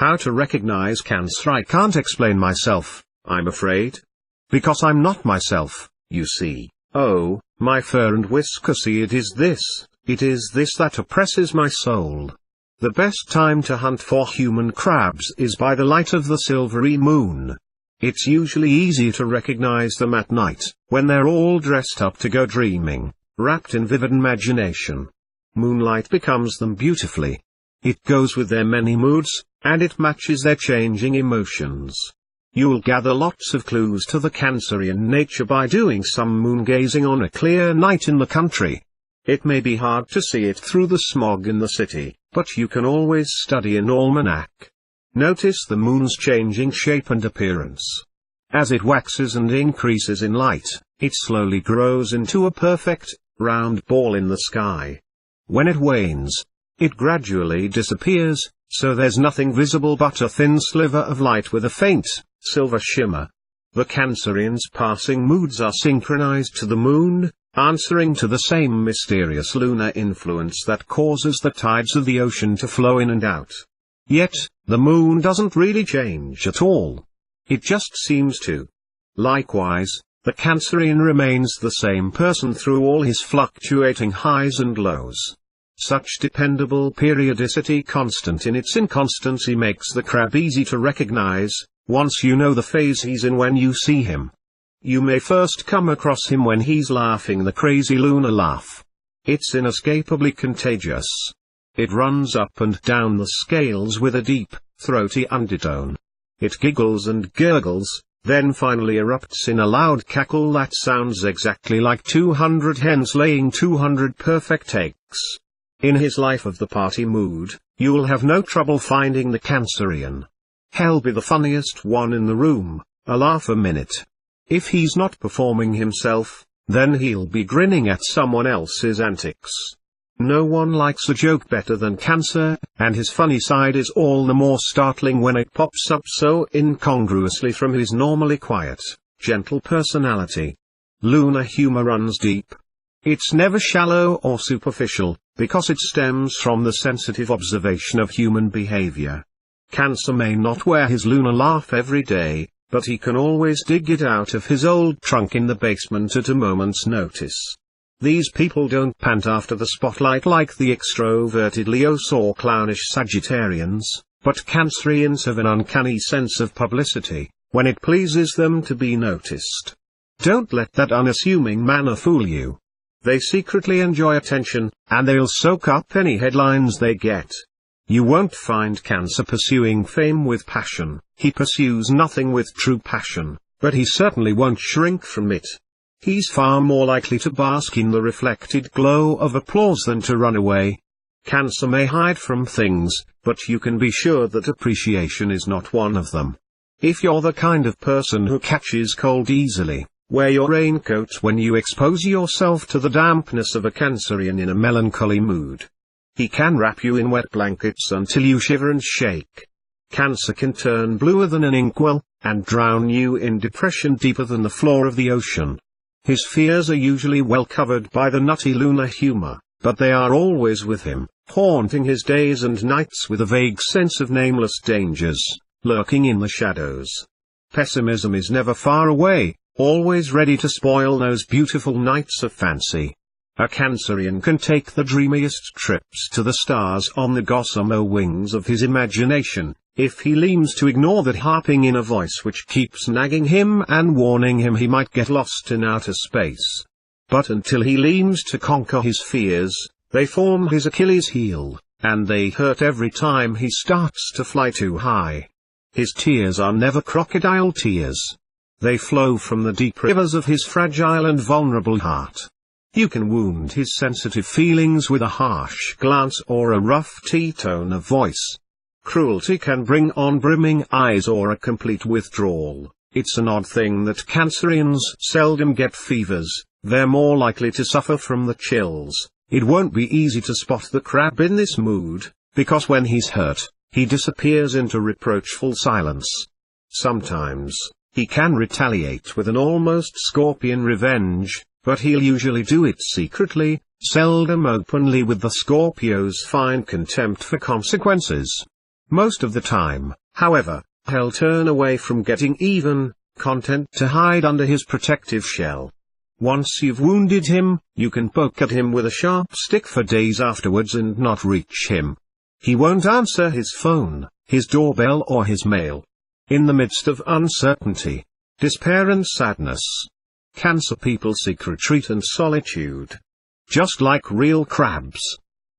How to recognize Cancer? I can't explain myself, I'm afraid. Because I'm not myself, you see. Oh, my fur and whisker, see, it is this that oppresses my soul. The best time to hunt for human crabs is by the light of the silvery moon. It's usually easy to recognize them at night, when they're all dressed up to go dreaming, wrapped in vivid imagination. Moonlight becomes them beautifully. It goes with their many moods, and it matches their changing emotions. You'll gather lots of clues to the Cancerian nature by doing some moon gazing on a clear night in the country. It may be hard to see it through the smog in the city, but you can always study an almanac. Notice the moon's changing shape and appearance. As it waxes and increases in light, it slowly grows into a perfect, round ball in the sky. When it wanes, it gradually disappears, so there's nothing visible but a thin sliver of light with a faint, silver shimmer. The Cancerian's passing moods are synchronized to the moon, answering to the same mysterious lunar influence that causes the tides of the ocean to flow in and out. Yet, the moon doesn't really change at all. It just seems to. Likewise, the Cancerian remains the same person through all his fluctuating highs and lows. Such dependable periodicity, constant in its inconstancy, makes the crab easy to recognize, once you know the phase he's in when you see him. You may first come across him when he's laughing the crazy lunar laugh. It's inescapably contagious. It runs up and down the scales with a deep, throaty undertone. It giggles and gurgles, then finally erupts in a loud cackle that sounds exactly like 200 hens laying 200 perfect eggs. In his life of the party mood, you'll have no trouble finding the Cancerian. He'll be the funniest one in the room, a laugh a minute. If he's not performing himself, then he'll be grinning at someone else's antics. No one likes a joke better than Cancer, and his funny side is all the more startling when it pops up so incongruously from his normally quiet, gentle personality. Lunar humor runs deep. It's never shallow or superficial, because it stems from the sensitive observation of human behavior. Cancer may not wear his lunar laugh every day, but he can always dig it out of his old trunk in the basement at a moment's notice. These people don't pant after the spotlight like the extroverted Leos or clownish Sagittarians, but Cancerians have an uncanny sense of publicity, when it pleases them to be noticed. Don't let that unassuming manner fool you. They secretly enjoy attention, and they'll soak up any headlines they get. You won't find Cancer pursuing fame with passion. He pursues nothing with true passion, but he certainly won't shrink from it. He's far more likely to bask in the reflected glow of applause than to run away. Cancer may hide from things, but you can be sure that appreciation is not one of them. If you're the kind of person who catches cold easily, wear your raincoat when you expose yourself to the dampness of a Cancerian in a melancholy mood. He can wrap you in wet blankets until you shiver and shake. Cancer can turn bluer than an inkwell, and drown you in depression deeper than the floor of the ocean. His fears are usually well covered by the nutty lunar humor, but they are always with him, haunting his days and nights with a vague sense of nameless dangers, lurking in the shadows. Pessimism is never far away, always ready to spoil those beautiful nights of fancy. A Cancerian can take the dreamiest trips to the stars on the gossamer wings of his imagination, if he leans to ignore that harping inner voice which keeps nagging him and warning him he might get lost in outer space. But until he leans to conquer his fears, they form his Achilles heel, and they hurt every time he starts to fly too high. His tears are never crocodile tears. They flow from the deep rivers of his fragile and vulnerable heart. You can wound his sensitive feelings with a harsh glance or a rough tone of voice. Cruelty can bring on brimming eyes or a complete withdrawal. It's an odd thing that Cancerians seldom get fevers. They're more likely to suffer from the chills. It won't be easy to spot the crab in this mood, because when he's hurt, he disappears into reproachful silence. Sometimes, he can retaliate with an almost scorpion revenge, but he'll usually do it secretly, seldom openly, with the Scorpio's fine contempt for consequences. Most of the time, however, he'll turn away from getting even, content to hide under his protective shell. Once you've wounded him, you can poke at him with a sharp stick for days afterwards and not reach him. He won't answer his phone, his doorbell or his mail. In the midst of uncertainty, despair and sadness, Cancer people seek retreat and solitude. Just like real crabs.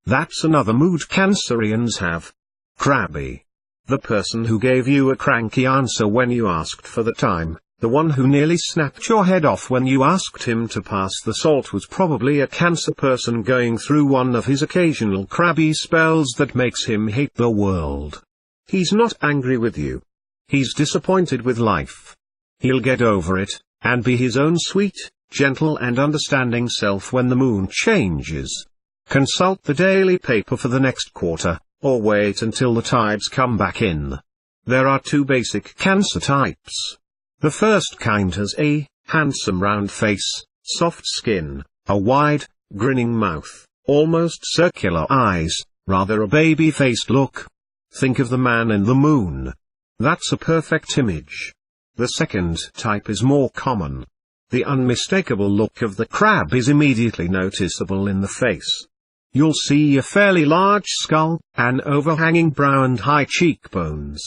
That's another mood Cancerians have. Crabby. The person who gave you a cranky answer when you asked for the time, the one who nearly snapped your head off when you asked him to pass the salt was probably a Cancer person going through one of his occasional crabby spells that makes him hate the world. He's not angry with you. He's disappointed with life. He'll get over it, and be his own sweet, gentle and understanding self when the moon changes. Consult the daily paper for the next quarter, or wait until the tides come back in. There are two basic Cancer types. The first kind has a handsome round face, soft skin, a wide, grinning mouth, almost circular eyes, rather a baby-faced look. Think of the man in the moon. That's a perfect image. The second type is more common. The unmistakable look of the crab is immediately noticeable in the face. You'll see a fairly large skull, an overhanging brow and high cheekbones.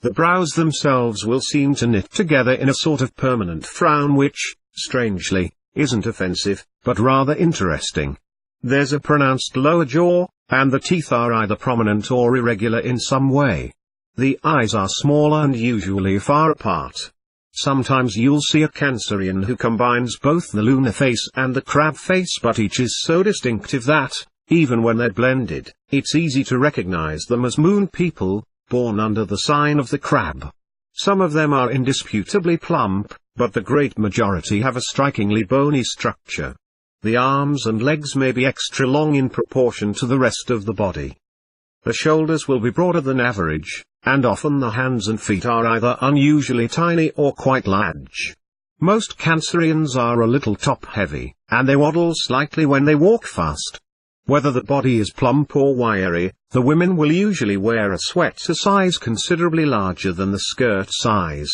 The brows themselves will seem to knit together in a sort of permanent frown which, strangely, isn't offensive, but rather interesting. There's a pronounced lower jaw, and the teeth are either prominent or irregular in some way. The eyes are smaller and usually far apart. Sometimes you'll see a Cancerian who combines both the lunar face and the crab face, but each is so distinctive that, even when they're blended, it's easy to recognize them as moon people, born under the sign of the crab. Some of them are indisputably plump, but the great majority have a strikingly bony structure. The arms and legs may be extra long in proportion to the rest of the body. The shoulders will be broader than average, and often the hands and feet are either unusually tiny or quite large. Most Cancerians are a little top-heavy, and they waddle slightly when they walk fast. Whether the body is plump or wiry, the women will usually wear a sweater size considerably larger than the skirt size.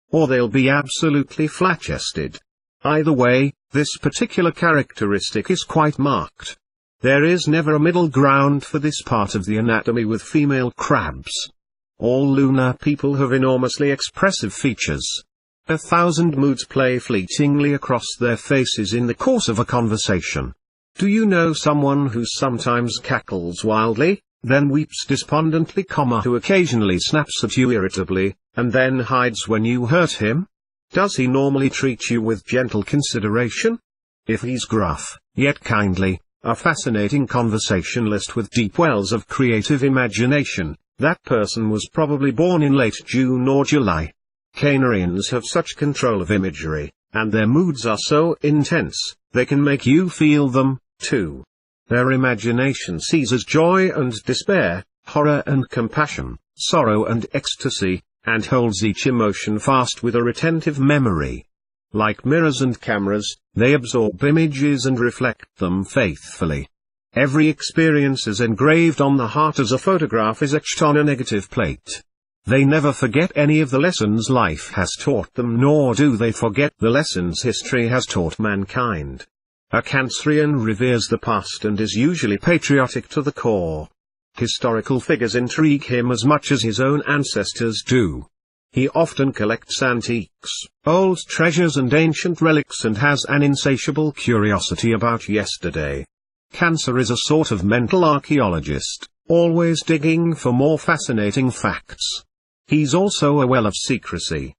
Or they'll be absolutely flat-chested. Either way, this particular characteristic is quite marked. There is never a middle ground for this part of the anatomy with female crabs. All lunar people have enormously expressive features. 1,000 moods play fleetingly across their faces in the course of a conversation. Do you know someone who sometimes cackles wildly, then weeps despondently, who occasionally snaps at you irritably, and then hides when you hurt him? Does he normally treat you with gentle consideration? If he's gruff, yet kindly, a fascinating conversationalist with deep wells of creative imagination, that person was probably born in late June or July. Cancerians have such control of imagery, and their moods are so intense, they can make you feel them, too. Their imagination seizes joy and despair, horror and compassion, sorrow and ecstasy, and holds each emotion fast with a retentive memory. Like mirrors and cameras, they absorb images and reflect them faithfully. Every experience is engraved on the heart as a photograph is etched on a negative plate. They never forget any of the lessons life has taught them, nor do they forget the lessons history has taught mankind. A Cancerian reveres the past and is usually patriotic to the core. Historical figures intrigue him as much as his own ancestors do. He often collects antiques, old treasures and ancient relics, and has an insatiable curiosity about yesterday. Cancer is a sort of mental archaeologist, always digging for more fascinating facts. He's also a well of secrecy.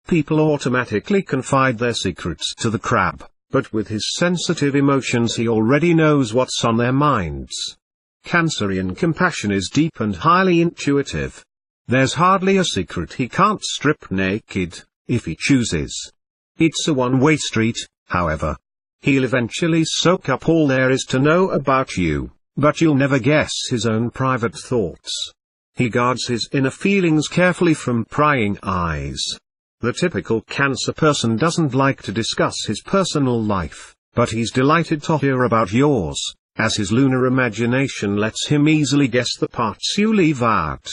People automatically confide their secrets to the crab, but with his sensitive emotions he already knows what's on their minds. Cancerian compassion is deep and highly intuitive. There's hardly a secret he can't strip naked, if he chooses. It's a one-way street, however. He'll eventually soak up all there is to know about you, but you'll never guess his own private thoughts. He guards his inner feelings carefully from prying eyes. The typical Cancer person doesn't like to discuss his personal life, but he's delighted to hear about yours, as his lunar imagination lets him easily guess the parts you leave out.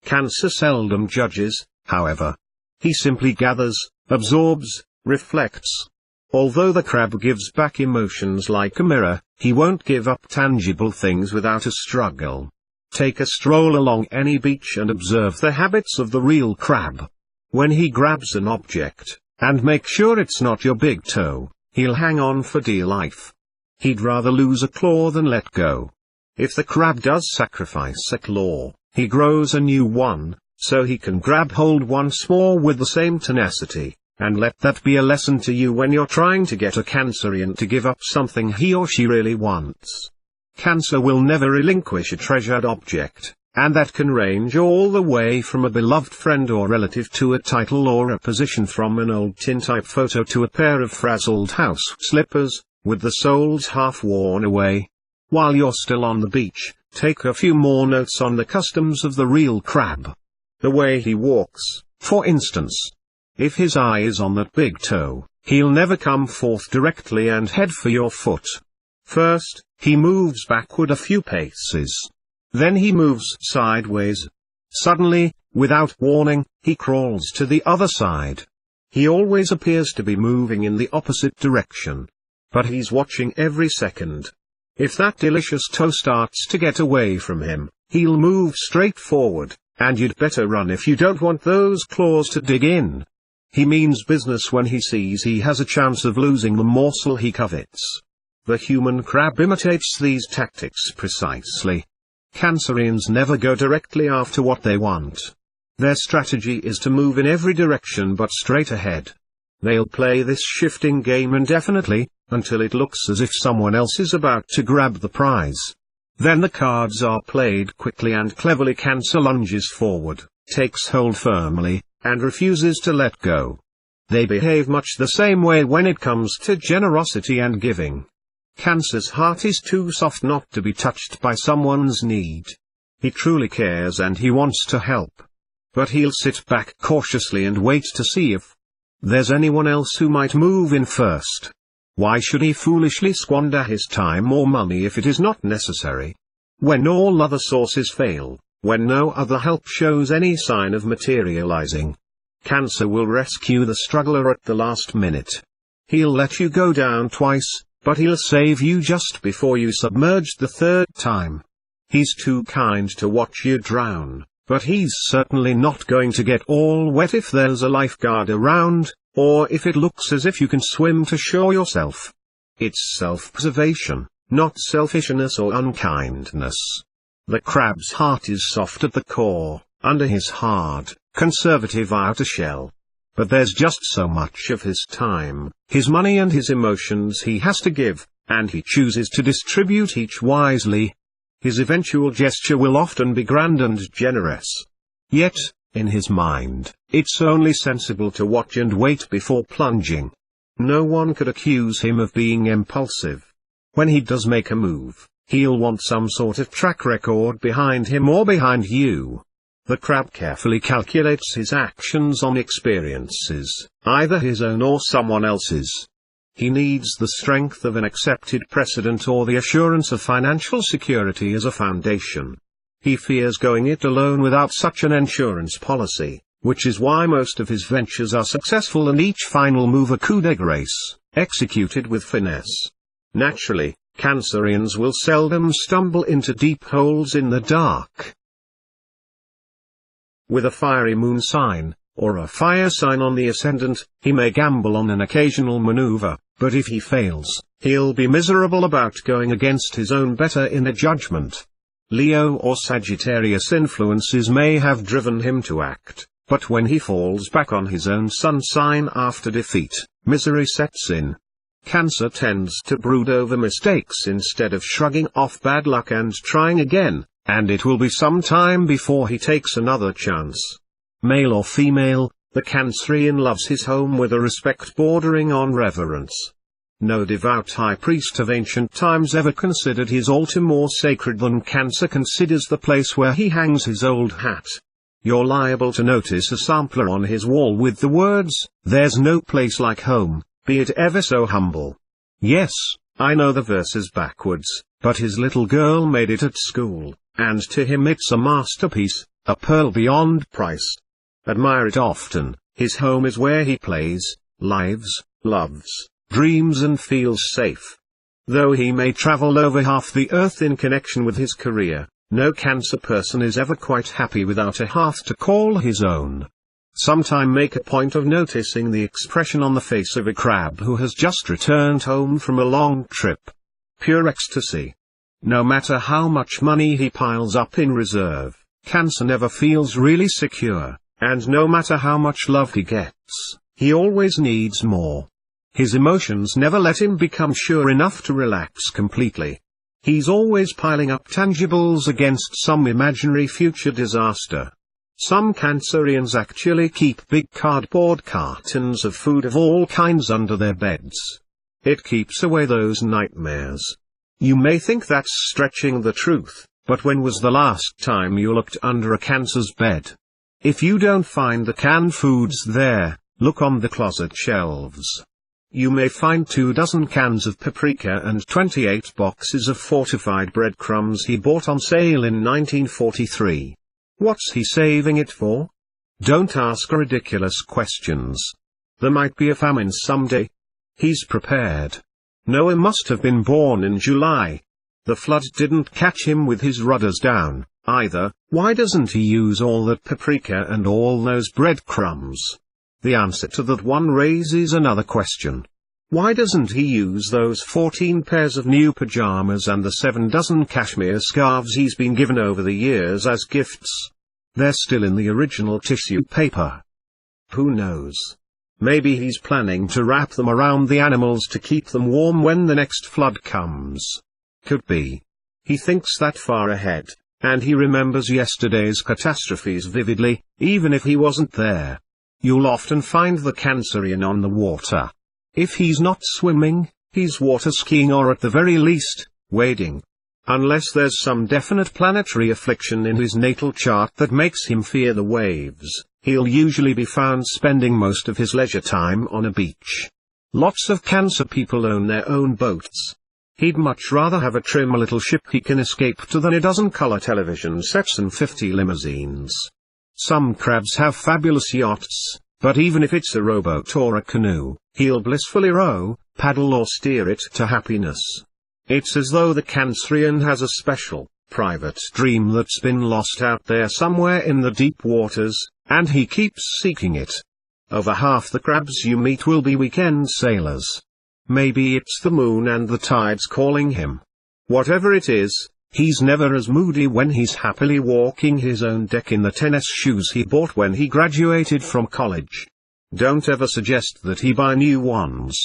Cancer seldom judges, however. He simply gathers, absorbs, reflects. Although the crab gives back emotions like a mirror, he won't give up tangible things without a struggle. Take a stroll along any beach and observe the habits of the real crab. When he grabs an object, and make sure it's not your big toe, he'll hang on for dear life. He'd rather lose a claw than let go. If the crab does sacrifice a claw, he grows a new one, so he can grab hold once more with the same tenacity, and let that be a lesson to you when you're trying to get a Cancerian to give up something he or she really wants. Cancer will never relinquish a treasured object, and that can range all the way from a beloved friend or relative to a title or a position, from an old tintype photo to a pair of frazzled house slippers, with the soles half worn away. While you're still on the beach, take a few more notes on the customs of the real crab. The way he walks, for instance. If his eye is on that big toe, he'll never come forth directly and head for your foot. First, he moves backward a few paces. Then he moves sideways. Suddenly, without warning, he crawls to the other side. He always appears to be moving in the opposite direction. But he's watching every second. If that delicious toe starts to get away from him, he'll move straight forward, and you'd better run if you don't want those claws to dig in. He means business when he sees he has a chance of losing the morsel he covets. The human crab imitates these tactics precisely. Cancerians never go directly after what they want. Their strategy is to move in every direction but straight ahead. They'll play this shifting game indefinitely, until it looks as if someone else is about to grab the prize. Then the cards are played quickly and cleverly. Cancer lunges forward, takes hold firmly, and refuses to let go. They behave much the same way when it comes to generosity and giving. Cancer's heart is too soft not to be touched by someone's need. He truly cares and he wants to help. But he'll sit back cautiously and wait to see if there's anyone else who might move in first. Why should he foolishly squander his time or money if it is not necessary? When all other sources fail, when no other help shows any sign of materializing, Cancer will rescue the struggler at the last minute. He'll let you go down twice, but he'll save you just before you submerge the third time. He's too kind to watch you drown, but he's certainly not going to get all wet if there's a lifeguard around, or if it looks as if you can swim to shore yourself. It's self-preservation, not selfishness or unkindness. The crab's heart is soft at the core, under his hard, conservative outer shell. But there's just so much of his time, his money and his emotions he has to give, and he chooses to distribute each wisely. His eventual gesture will often be grand and generous. Yet, in his mind, it's only sensible to watch and wait before plunging. No one could accuse him of being impulsive. When he does make a move, he'll want some sort of track record behind him or behind you. The crab carefully calculates his actions on experiences, either his own or someone else's. He needs the strength of an accepted precedent or the assurance of financial security as a foundation. He fears going it alone without such an insurance policy, which is why most of his ventures are successful and each final move a coup de grace, executed with finesse. Naturally, Cancerians will seldom stumble into deep holes in the dark. With a fiery moon sign, or a fire sign on the ascendant, he may gamble on an occasional maneuver, but if he fails, he'll be miserable about going against his own better inner judgment. Leo or Sagittarius influences may have driven him to act, but when he falls back on his own sun sign after defeat, misery sets in. Cancer tends to brood over mistakes instead of shrugging off bad luck and trying again, and it will be some time before he takes another chance. Male or female, the Cancerian loves his home with a respect bordering on reverence. No devout high priest of ancient times ever considered his altar more sacred than Cancer considers the place where he hangs his old hat. You're liable to notice a sampler on his wall with the words, "There's no place like home, be it ever so humble." Yes, I know the verses backwards, but his little girl made it at school, and to him it's a masterpiece, a pearl beyond price. Admire it often. His home is where he plays, lives, loves, dreams and feels safe. Though he may travel over half the earth in connection with his career, no cancer person is ever quite happy without a hearth to call his own. Sometime make a point of noticing the expression on the face of a crab who has just returned home from a long trip. Pure ecstasy. No matter how much money he piles up in reserve, cancer never feels really secure, and no matter how much love he gets, he always needs more. His emotions never let him become sure enough to relax completely. He's always piling up tangibles against some imaginary future disaster. Some cancerians actually keep big cardboard cartons of food of all kinds under their beds. It keeps away those nightmares. You may think that's stretching the truth, but when was the last time you looked under a cancer's bed? If you don't find the canned foods there, look on the closet shelves. You may find 24 cans of paprika and 28 boxes of fortified breadcrumbs he bought on sale in 1943. What's he saving it for? Don't ask ridiculous questions. There might be a famine someday. He's prepared. Noah must have been born in July. The flood didn't catch him with his rudders down, either. Why doesn't he use all that paprika and all those breadcrumbs? The answer to that one raises another question. Why doesn't he use those 14 pairs of new pajamas and the 7 dozen cashmere scarves he's been given over the years as gifts? They're still in the original tissue paper. Who knows? Maybe he's planning to wrap them around the animals to keep them warm when the next flood comes. Could be. He thinks that far ahead, and he remembers yesterday's catastrophes vividly, even if he wasn't there. You'll often find the cancerian on the water. If he's not swimming, he's water skiing or at the very least, wading. Unless there's some definite planetary affliction in his natal chart that makes him fear the waves, he'll usually be found spending most of his leisure time on a beach. Lots of cancer people own their own boats. He'd much rather have a trim little ship he can escape to than a dozen color television sets and 50 limousines. Some crabs have fabulous yachts, but even if it's a rowboat or a canoe, he'll blissfully row, paddle or steer it to happiness. It's as though the cancerian has a special, private dream that's been lost out there somewhere in the deep waters, and he keeps seeking it. Over half the crabs you meet will be weekend sailors. Maybe it's the moon and the tides calling him. Whatever it is, he's never as moody when he's happily walking his own deck in the tennis shoes he bought when he graduated from college. Don't ever suggest that he buy new ones.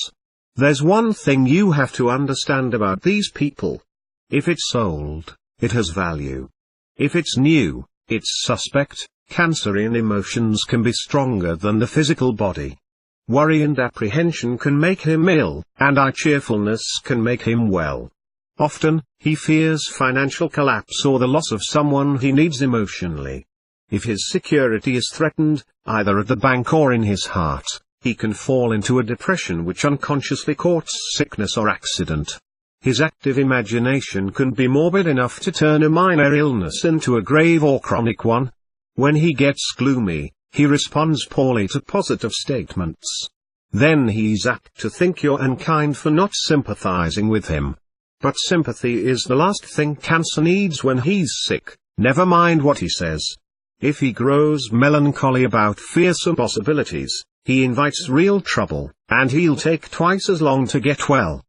There's one thing you have to understand about these people. If it's old, it has value. If it's new, it's suspect. Cancerian emotions can be stronger than the physical body. Worry and apprehension can make him ill, and cheerfulness can make him well. Often, he fears financial collapse or the loss of someone he needs emotionally. If his security is threatened, either at the bank or in his heart, he can fall into a depression which unconsciously courts sickness or accident. His active imagination can be morbid enough to turn a minor illness into a grave or chronic one. When he gets gloomy, he responds poorly to positive statements. Then he's apt to think you're unkind for not sympathizing with him. But sympathy is the last thing cancer needs when he's sick, never mind what he says. If he grows melancholy about fearsome possibilities, he invites real trouble, and he'll take twice as long to get well.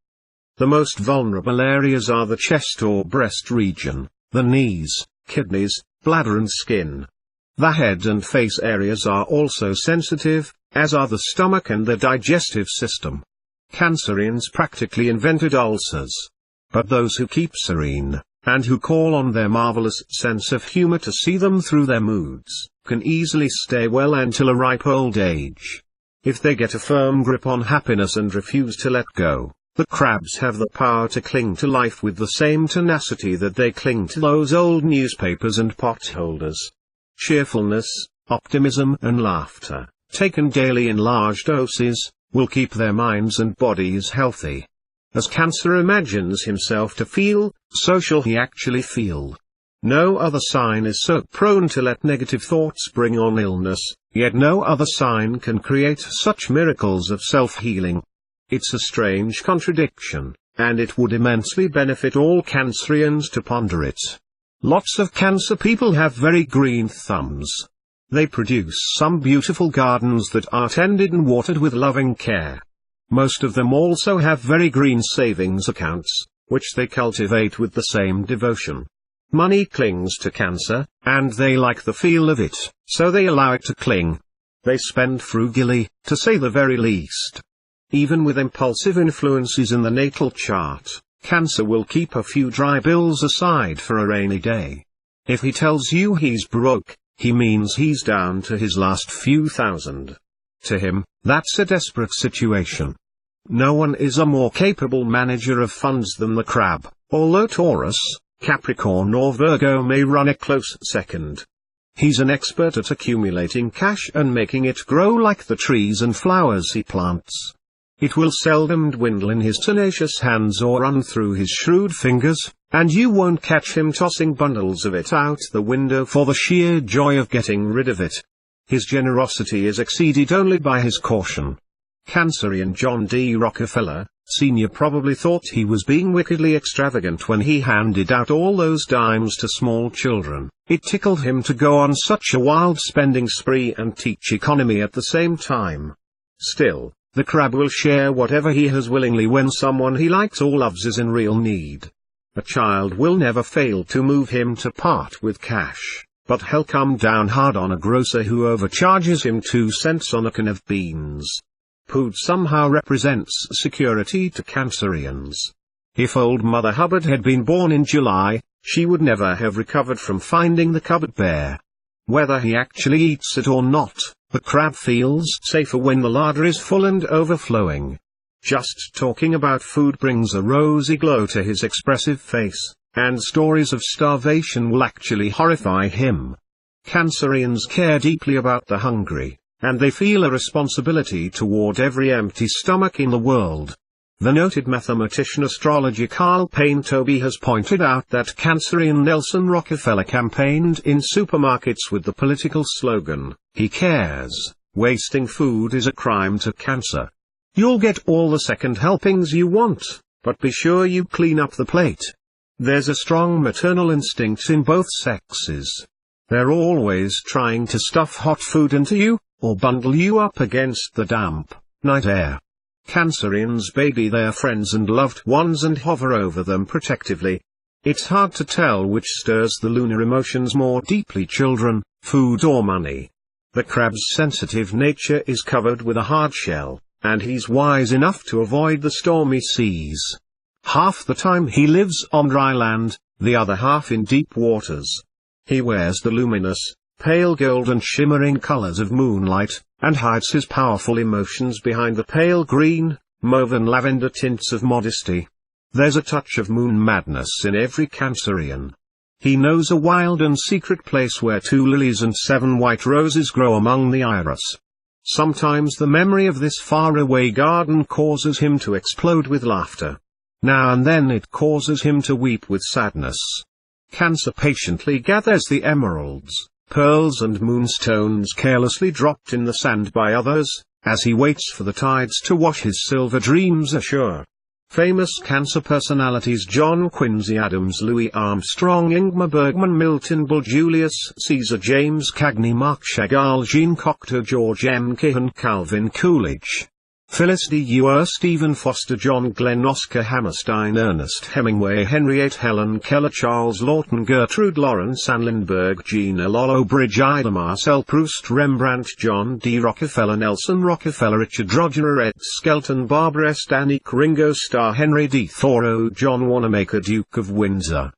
The most vulnerable areas are the chest or breast region, the knees, kidneys, bladder and skin. The head and face areas are also sensitive, as are the stomach and the digestive system. Cancerians practically invented ulcers. But those who keep serene, and who call on their marvelous sense of humor to see them through their moods, can easily stay well until a ripe old age. If they get a firm grip on happiness and refuse to let go, the crabs have the power to cling to life with the same tenacity that they cling to those old newspapers and potholders. Cheerfulness, optimism and laughter, taken daily in large doses, will keep their minds and bodies healthy. As Cancer imagines himself to feel, so shall he actually feel. No other sign is so prone to let negative thoughts bring on illness, yet no other sign can create such miracles of self-healing. It's a strange contradiction, and it would immensely benefit all Cancerians to ponder it. Lots of Cancer people have very green thumbs. They produce some beautiful gardens that are tended and watered with loving care. Most of them also have very green savings accounts, which they cultivate with the same devotion. Money clings to Cancer, and they like the feel of it, so they allow it to cling. They spend frugally, to say the very least. Even with impulsive influences in the natal chart, Cancer will keep a few dry bills aside for a rainy day. If he tells you he's broke, he means he's down to his last few thousand. To him, that's a desperate situation. No one is a more capable manager of funds than the crab, although Taurus, Capricorn or Virgo may run a close second. He's an expert at accumulating cash and making it grow like the trees and flowers he plants. It will seldom dwindle in his tenacious hands or run through his shrewd fingers, and you won't catch him tossing bundles of it out the window for the sheer joy of getting rid of it. His generosity is exceeded only by his caution. Cancerian John D. Rockefeller, Sr. probably thought he was being wickedly extravagant when he handed out all those dimes to small children. It tickled him to go on such a wild spending spree and teach economy at the same time. Still, the crab will share whatever he has willingly when someone he likes or loves is in real need. A child will never fail to move him to part with cash, but he'll come down hard on a grocer who overcharges him 2 cents on a can of beans. Food somehow represents security to Cancerians. If old Mother Hubbard had been born in July, she would never have recovered from finding the cupboard bare. Whether he actually eats it or not, the crab feels safer when the larder is full and overflowing. Just talking about food brings a rosy glow to his expressive face, and stories of starvation will actually horrify him. Cancerians care deeply about the hungry, and they feel a responsibility toward every empty stomach in the world. The noted mathematician astrologer Carl Payne Toby has pointed out that Cancerian Nelson Rockefeller campaigned in supermarkets with the political slogan, "He cares, wasting food is a crime to Cancer." You'll get all the second helpings you want, but be sure you clean up the plate. There's a strong maternal instinct in both sexes. They're always trying to stuff hot food into you, or bundle you up against the damp night air. Cancerians baby their friends and loved ones and hover over them protectively. It's hard to tell which stirs the lunar emotions more deeply, children, food or money. The crab's sensitive nature is covered with a hard shell, and he's wise enough to avoid the stormy seas. Half the time he lives on dry land, the other half in deep waters. He wears the luminous, pale gold and shimmering colors of moonlight, and hides his powerful emotions behind the pale green, mauve and lavender tints of modesty. There's a touch of moon madness in every Cancerian. He knows a wild and secret place where 2 lilies and 7 white roses grow among the iris. Sometimes the memory of this faraway garden causes him to explode with laughter. Now and then it causes him to weep with sadness. Cancer patiently gathers the emeralds, pearls and moonstones carelessly dropped in the sand by others, as he waits for the tides to wash his silver dreams ashore. Famous Cancer personalities John Quincy Adams, Louis Armstrong, Ingmar Bergman, Milton Berle, Julius Caesar, James Cagney, Marc Chagall, Jean Cocteau, George M. Cahan, Calvin Coolidge, Phyllis Dewar, Stephen Foster, John Glenn, Oscar Hammerstein, Ernest Hemingway, Henriette Helen Keller, Charles Lawton, Gertrude Lawrence, Anne Lindbergh, Gina Lollo, Brigida, Marcel Proust, Rembrandt, John D. Rockefeller, Nelson Rockefeller, Richard Roger, Ed Skelton, Barbara Stanwyck, Ringo Starr, Henry D. Thoreau, John Wanamaker, Duke of Windsor.